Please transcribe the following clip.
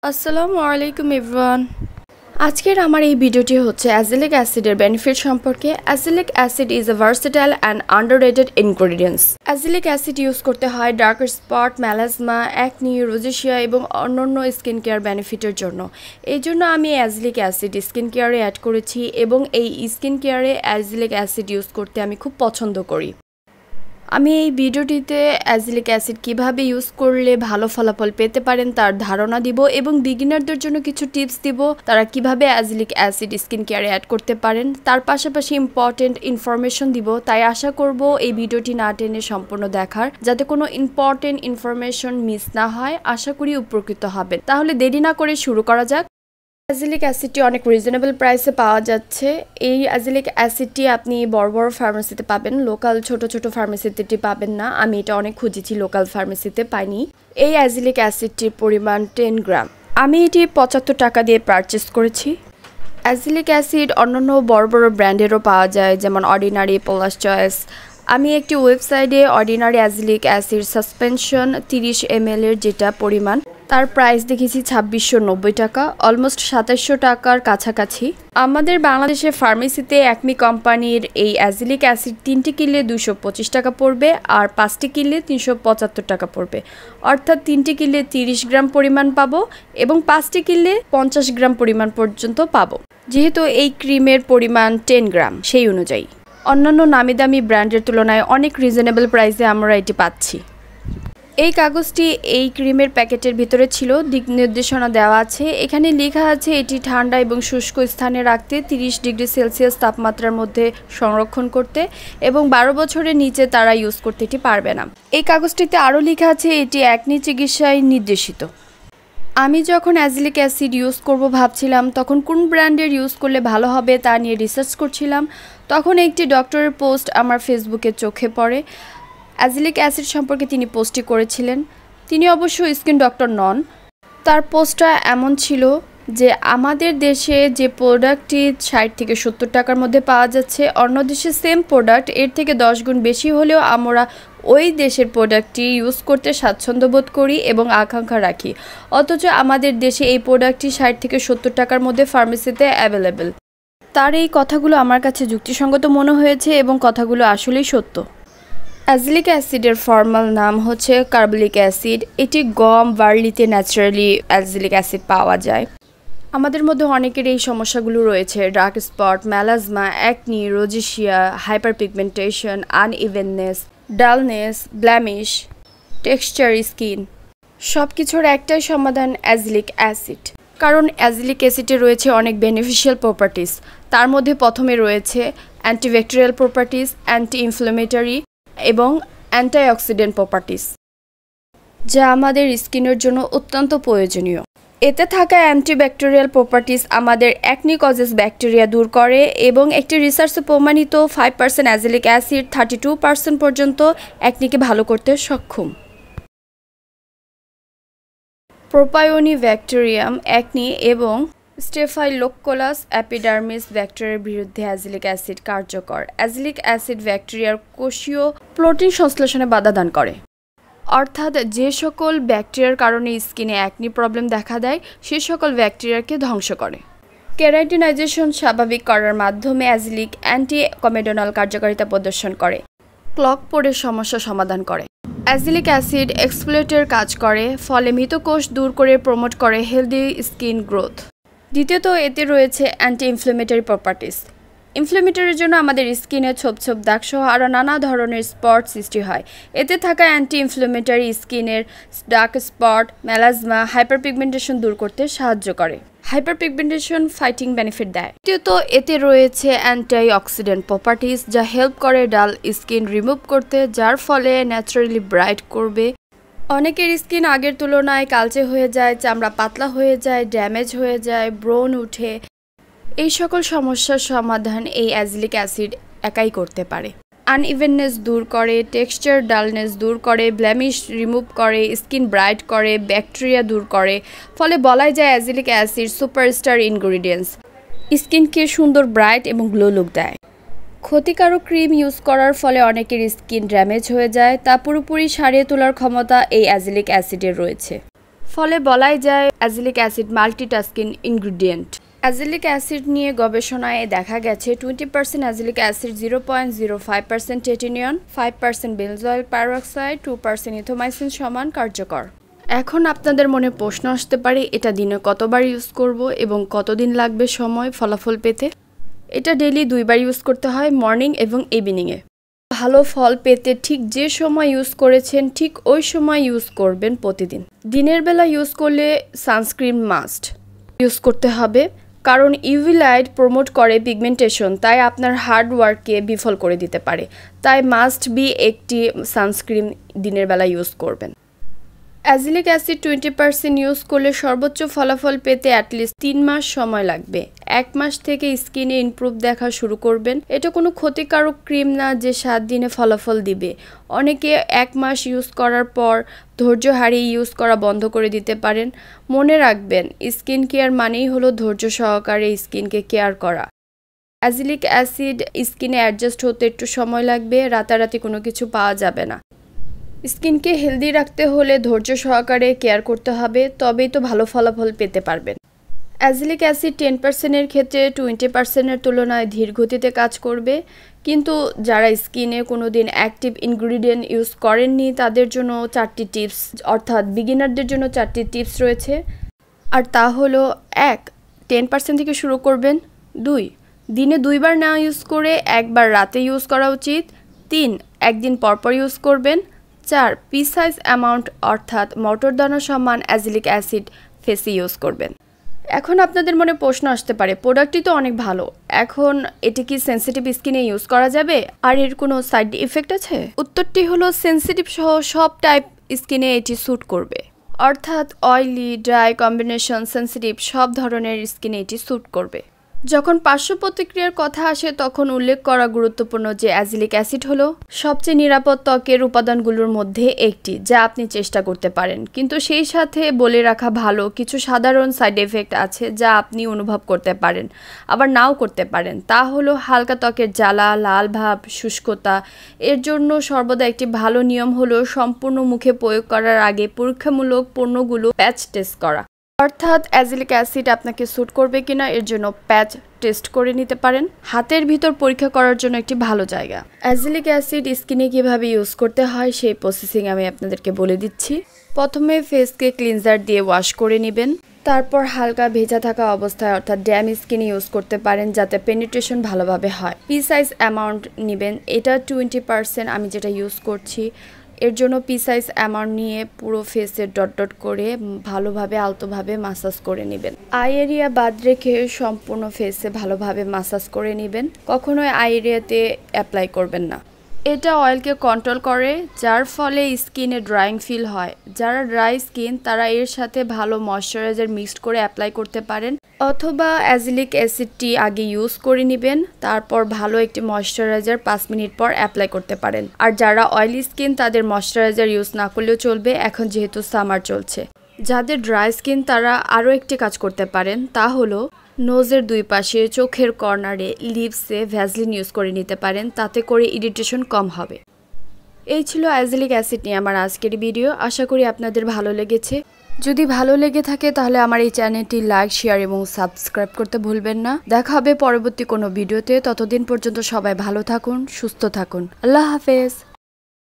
আসসালামু আলাইকুম এভরিওয়ান। আজকের আমার এই ভিডিওটি হচ্ছে অ্যাজিলিক অ্যাসিডের বেনিফিট সম্পর্কে। Azelaic acid is a versatile and underrated ingredients. Azelaic acid use করতে হয় dark spot, melasma, acne, rosacea এবং অন্যান্য স্কিন কেয়ার বেনিফিটের জন্য। এই জন্য আমি অ্যাজিলিক অ্যাসিড স্কিন কেয়ারে অ্যাড করেছি এবং এই স্কিন কেয়ারে অ্যাজিলিক অ্যাসিড ইউজ করতে আমি খুব পছন্দ করি। আমি এই ভিডিওটিতে অ্যাজিলিক অ্যাসিড কিভাবে ইউজ করলে ভালো ফলাফল পেতে পারেন তার ধারণা দিব এবং বিগিনারদের জন্য কিছু টিপস দিব তারা কিভাবে অ্যাজিলিক অ্যাসিড স্কিন কেয়ারে অ্যাড করতে পারেন। তার পাশাপাশি ইম্পর্টেন্ট ইনফরমেশন দিব, তাই আশা করব এই ভিডিওটি না টেনে সম্পূর্ণ দেখার, যাতে কোনো ইম্পর্টেন্ট ইনফরমেশন মিস না হয়। আশা করি উপকৃত হবেন। তাহলে দেরি না করে শুরু করা যাক। অ্যাজিলিক অ্যাসিডটি অনেক রিজনেবল প্রাইসে পাওয়া যাচ্ছে। এই অ্যাজিলিক অ্যাসিডটি আপনি বড় বড় ফার্মেসিতে পাবেন, লোকাল ছোট ছোট ফার্মেসিতে পাবেন না। আমি এটা অনেক খুঁজেছি, লোকাল ফার্মেসিতে পাইনি। এই অ্যাজিলিক অ্যাসিডটির পরিমাণ 10 গ্রাম। আমি এটি 75 টাকা দিয়ে পারচেস করেছি। অ্যাজিলিক অ্যাসিড অন্যান্য বড় বড় ব্র্যান্ডেরও পাওয়া যায়, যেমন অর্ডিনারি, পলাশ চয়েস। আমি একটি ওয়েবসাইটে অর্ডিনারি অ্যাজিলিক অ্যাসিড সাসপেনশন 30 ml এর যেটা পরিমাণ, তার প্রাইস দেখেছি 2690 টাকা, অলমোস্ট 2700 টাকার কাছাকাছি। আমাদের বাংলাদেশের ফার্মেসিতে অ্যাকমি কোম্পানির এই অ্যাজিলিক অ্যাসিড 3টি কিনলে 225 টাকা পড়বে, আর 5টি কিনলে 375 টাকা পড়বে। অর্থাৎ 3টি কিনলে 30 গ্রাম পরিমাণ পাবো এবং 5টি কিনলে 50 গ্রাম পরিমাণ পর্যন্ত পাবো। যেহেতু এই ক্রিমের পরিমাণ 10 গ্রাম, সেই অনুযায়ী অন্যান্য নামি দামি ব্র্যান্ডের তুলনায় অনেক রিজনেবল প্রাইসে আমরা এটি পাচ্ছি। এই কাগজটি এই ক্রিমের প্যাকেটের ভিতরে ছিল, দিক নির্দেশনা দেওয়া আছে। এখানে লেখা আছে এটি ঠান্ডা এবং শুষ্ক স্থানে রাখতে, 30 ডিগ্রি সেলসিয়াস তাপমাত্রার মধ্যে সংরক্ষণ করতে এবং 12 বছরের নিচে তারা ইউজ করতে এটি পারবে না। এই কাগজটিতে আরও লেখা আছে এটি অ্যাকনি চিকিৎসায় নির্দেশিত। আমি যখন অ্যাজিলিক অ্যাসিড ইউজ করব ভাবছিলাম, তখন কোন ব্র্যান্ডের ইউজ করলে ভালো হবে তা নিয়ে রিসার্চ করছিলাম। তখন একটি ডক্টরের পোস্ট আমার ফেসবুকে চোখে পড়ে। অ্যাজিলিক অ্যাসিড সম্পর্কে তিনি পোস্টটি করেছিলেন। তিনি অবশ্য স্কিন ডক্টর নন। তার পোস্টটা এমন ছিল যে আমাদের দেশে যে প্রোডাক্টটি 60 থেকে 70 টাকার মধ্যে পাওয়া যাচ্ছে, অন্য দেশে সেম প্রোডাক্ট এর থেকে 10 গুণ বেশি হলেও আমরা ওই দেশের প্রোডাক্টটি ইউজ করতে স্বাচ্ছন্দ্য বোধ করি এবং আকাঙ্ক্ষা রাখি, অথচ আমাদের দেশে এই প্রোডাক্টটি 60 থেকে 70 টাকার মধ্যে ফার্মেসিতে অ্যাভেলেবেল। তার এই কথাগুলো আমার কাছে যুক্তিসঙ্গত মনে হয়েছে এবং কথাগুলো আসলেই সত্য। অ্যাজিলিক অ্যাসিডের ফর্মাল নাম হচ্ছে কার্বলিক অ্যাসিড। এটি গম, বার্লিতে ন্যাচারালি অ্যাজিলিক অ্যাসিড পাওয়া যায়। আমাদের মধ্যে অনেকের এই সমস্যাগুলো রয়েছে, dark spot, melasma, acne, rosacea, hyperpigmentation, unevenness, dullness, blemish, texture skin. সব কিছুর একটাই সমাধান, অ্যাজিলিক অ্যাসিড। কারণ অ্যাজিলিক অ্যাসিডে রয়েছে অনেক বেনিফিশিয়াল প্রপার্টিস। তার মধ্যে প্রথমে রয়েছে অ্যান্টিব্যাকটেরিয়াল প্রপার্টিস, অ্যান্টি ইনফ্লামেটরি এবং অ্যান্টিঅক্সিডেন্ট প্রপার্টিস, যা আমাদের স্কিনের জন্য অত্যন্ত প্রয়োজনীয়। এতে থাকা অ্যান্টিব্যাকটেরিয়াল প্রপার্টিস আমাদের অ্যাকনি কজেস ব্যাকটেরিয়া দূর করে এবং একটি রিসার্চে প্রমাণিত 5% অ্যাজিলিক অ্যাসিড 32% পর্যন্ত অ্যাকনিকে ভালো করতে সক্ষম। প্রোপায়োনি ব্যাকটেরিয়াম, অ্যাকনি এবং স্টেফাইলোকোকাস এপিডার্মিস ব্যাকটেরিয়ার বিরুদ্ধে অ্যাজিলিক অ্যাসিড কার্যকর। অ্যাজিলিক অ্যাসিড ব্যাকটেরিয়ার কোষীয় প্রোটিন সংশ্লেষণে বাধা দান করে, অর্থাৎ যে সকল ব্যাকটেরিয়ার কারণে স্কিনে অ্যাকনি প্রবলেম দেখা দেয় সে সকল ব্যাকটেরিয়াকে ধ্বংস করে। কেরাটিনাইজেশন স্বাভাবিক করার মাধ্যমে অ্যাজিলিক অ্যান্টি কমেডোনাল কার্যকারিতা প্রদর্শন করে, ক্লক পোরের সমস্যা সমাধান করে। অ্যাজিলিক অ্যাসিড এক্সফোলিয়েটের কাজ করে, ফলে মৃত কোষ দূর করে প্রমোট করে হেলদি স্কিন গ্রোথ। দ্বিতীয়ত, এতে রয়েছে অ্যান্টি ইনফ্লামেটরি প্রপার্টিস। ইনফ্লামেটরির জন্য আমাদের স্কিনে ছোপ ছোপ দাগসহ আরও নানা ধরনের স্পট সৃষ্টি হয়। এতে থাকা অ্যান্টি ইনফ্লামেটরি স্কিনের dark spot, melasma, hyper pigmentation দূর করতে সাহায্য করে। হাইপার পিগমেন্টেশন ফাইটিং বেনিফিট দেয়। তৃতীয়ত, এতে রয়েছে অ্যান্টিঅক্সিডেন্ট প্রপার্টিস, যা হেল্প করে ডাল স্কিন রিমুভ করতে, যার ফলে ন্যাচারালি ব্রাইট করবে। অনেকের স্কিন আগের তুলনায় কালচে হয়ে যায়, চামড়া পাতলা হয়ে যায়, ড্যামেজ হয়ে যায়, ব্রণ উঠে। এই সকল সমস্যার সমাধান এই অ্যাজিলিক অ্যাসিড একাই করতে পারে। আনইভেননেস দূর করে, টেক্সচার ডালনেস দূর করে, ব্ল্যামিশ রিমুভ করে, স্কিন ব্রাইট করে, ব্যাকটেরিয়া দূর করে। ফলে বলাই যায় অ্যাজিলিক অ্যাসিড সুপারস্টার ইনগ্রিডিয়েন্টস। স্কিনকে সুন্দর ব্রাইট এবং গ্লো লুক দেয়। ক্ষতিকারক ক্রিম ইউজ করার ফলে অনেকের স্কিন ড্যামেজ হয়ে যায়, তা পুরোপুরি সারিয়ে তোলার ক্ষমতা এই অ্যাজিলিক অ্যাসিডের রয়েছে। ফলে বলাই যায় অ্যাজিলিক অ্যাসিড মাল্টিটাস্কিং ইনগ্রিডিয়েন্ট। অ্যাজিলিক অ্যাসিড নিয়ে গবেষণায় দেখা গেছে 20% অ্যাজিলিক অ্যাসিড, 0.05% টেটিনিয়ন, 5% বেনজয়েল পাইরক্সাইড, 2% ইথোমাইসিন সমান কার্যকর। এখন আপনাদের মনে প্রশ্ন আসতে পারে এটা দিনে কতবার ইউজ করব এবং কতদিন লাগবে সময় ফলাফল পেতে। এটা ডেইলি 2বার ইউজ করতে হয়, মর্নিং এবং ইভিনিংয়ে। ভালো ফল পেতে ঠিক যে সময় ইউজ করেছেন ঠিক ওই সময় ইউজ করবেন প্রতিদিন। দিনের বেলা ইউজ করলে সানস্ক্রিন মাস্ট ইউজ করতে হবে, কারণ ইউভি লাইট প্রমোট করে পিগমেন্টেশন, তাই আপনার হার্ড ওয়ার্ককে বিফল করে দিতে পারে। তাই মাস্ট বি একটি সানস্ক্রিন দিনের বেলা ইউজ করবেন। অ্যাজিলিক অ্যাসিড 20% ইউজ করলে সর্বোচ্চ ফলাফল পেতে অ্যাটলিস্ট 3 মাস সময় লাগবে। 1 মাস থেকে স্কিনে ইমপ্রুভ দেখা শুরু করবেন। এটা কোনো ক্ষতিকারক ক্রিম না যে 7 দিনে ফলাফল দিবে। অনেকে 1 মাস ইউজ করার পর ধৈর্য হারিয়ে ইউজ করা বন্ধ করে দিতে পারেন। মনে রাখবেন, স্কিন কেয়ার মানেই হলো ধৈর্য সহকারে স্কিনকে কেয়ার করা। অ্যাজিলিক অ্যাসিড স্কিনে অ্যাডজাস্ট হতে একটু সময় লাগবে, রাতারাতি কোনো কিছু পাওয়া যাবে না। স্কিনকে হেলদি রাখতে হলে ধৈর্য সহকারে কেয়ার করতে হবে, তবেই তো ভালো ফলাফল পেতে পারবেন। অ্যাজিলিক অ্যাসিড 10%-এর ক্ষেত্রে 20%-এর তুলনায় ধীর গতিতে কাজ করবে, কিন্তু যারা স্কিনে কোনোদিন অ্যাক্টিভ ইনগ্রিডিয়েন্ট ইউজ করেননি তাদের জন্য 4টি টিপস, অর্থাৎ বিগিনারদের জন্য 4টি টিপস রয়েছে। আর তা হলো 1. 10% থেকে শুরু করবেন। 2. দিনে 2বার না ইউজ করে 1বার রাতে ইউজ করা উচিত। 3. একদিন পরপর ইউজ করবেন। 4. প্রিসাইজ অ্যামাউন্ট, অর্থাৎ মটরদানা সমান অ্যাজিলিক অ্যাসিড ফেসে ইউজ করবেন। এখন আপনাদের মনে প্রশ্ন আসতে পারে, প্রোডাক্টটি তো অনেক ভালো, এখন এটি কি সেনসিটিভ স্কিনে ইউজ করা যাবে আর এর কোনো সাইড ইফেক্ট আছে? উত্তরটি হলো সেনসিটিভ সহ সব টাইপ স্কিনে এটি স্যুট করবে, অর্থাৎ অয়েলি, ড্রাই, কম্বিনেশন, সেনসিটিভ সব ধরনের স্কিনে এটি স্যুট করবে। যখন পার্শ্ব প্রতিক্রিয়ার কথা আসে তখন উল্লেখ করা গুরুত্বপূর্ণ যে অ্যাজিলিক অ্যাসিড হলো সবচেয়ে নিরাপদ ত্বকের উপাদানগুলোর মধ্যে একটি, যা আপনি চেষ্টা করতে পারেন। কিন্তু সেই সাথে বলে রাখা ভালো, কিছু সাধারণ সাইড এফেক্ট আছে যা আপনি অনুভব করতে পারেন, আবার নাও করতে পারেন। তা হলো হালকা ত্বকের জ্বালা, লাল ভাব, শুষ্কতা। এর জন্য সর্বদা একটি ভালো নিয়ম হলো সম্পূর্ণ মুখে প্রয়োগ করার আগে পরীক্ষামূলক পণ্যগুলো প্যাচ টেস্ট করা, অর্থাৎ অ্যাজিলিক অ্যাসিড আপনাকে স্যুট করবে কিনা এর জন্য প্যাচ টেস্ট করে নিতে পারেন। হাতের ভিতর পরীক্ষা করার জন্য একটি ভালো জায়গা। অ্যাজিলিক অ্যাসিড স্কিনে কিভাবে ইউজ করতে হয় সেই প্রসেসিং আমি আপনাদেরকে বলে দিচ্ছি। প্রথমে ফেসকে ক্লিনজার দিয়ে ওয়াশ করে নেবেন, তারপর হালকা ভেজা থাকা অবস্থায় অর্থাৎ ড্যাম স্কিনে ইউজ করতে পারেন যাতে পেনিট্রেশন ভালোভাবে হয়। প্রিসাইজ অ্যামাউন্ট নেবেন, এটা 20% আমি যেটা ইউজ করছি। এর জন্য প্রিসাইজ অ্যামাউন্ট নিয়ে পুরো ফেসে ডট ডট করে ভালোভাবে আলতোভাবে মাসাজ করে নেবেন। আই এরিয়া বাদ রেখে সম্পূর্ণ ফেসে ভালোভাবে মাসাজ করে নেবেন, কখনোই আই এরিয়াতে অ্যাপ্লাই করবেন না। এটা অয়েলকে কন্ট্রোল করে, যার ফলে স্কিনে ড্রাইং ফিল হয়। যারা ড্রাই স্কিন তারা এর সাথে ভালো ময়শ্চারাইজার মিক্সড করে অ্যাপ্লাই করতে পারেন, অথবা অ্যাজিলিক অ্যাসিডটি আগে ইউজ করে নেবেন, তারপর ভালো একটি ময়শ্চারাইজার 5 মিনিট পর অ্যাপ্লাই করতে পারেন। আর যারা অয়েলি স্কিন তাদের ময়শ্চারাইজার ইউজ না করলেও চলবে, এখন যেহেতু সামার চলছে। যাদের ড্রাই স্কিন তারা আরও একটি কাজ করতে পারেন, তা হলো নোজের 2 পাশে, চোখের কর্নারে, লিপসে ভ্যাসলিন ইউজ করে নিতে পারেন, তাতে করে ইরিটেশন কম হবে। এই ছিল অ্যাজিলিক অ্যাসিড নিয়ে আমার আজকের ভিডিও। আশা করি আপনাদের ভালো লেগেছে। যদি ভালো লেগে থাকে তাহলে আমার এই চ্যানেলটি লাইক, শেয়ার এবং সাবস্ক্রাইব করতে ভুলবেন না। দেখা হবে পরবর্তী কোনো ভিডিওতে। ততদিন পর্যন্ত সবাই ভালো থাকুন, সুস্থ থাকুন। আল্লাহ হাফেজ।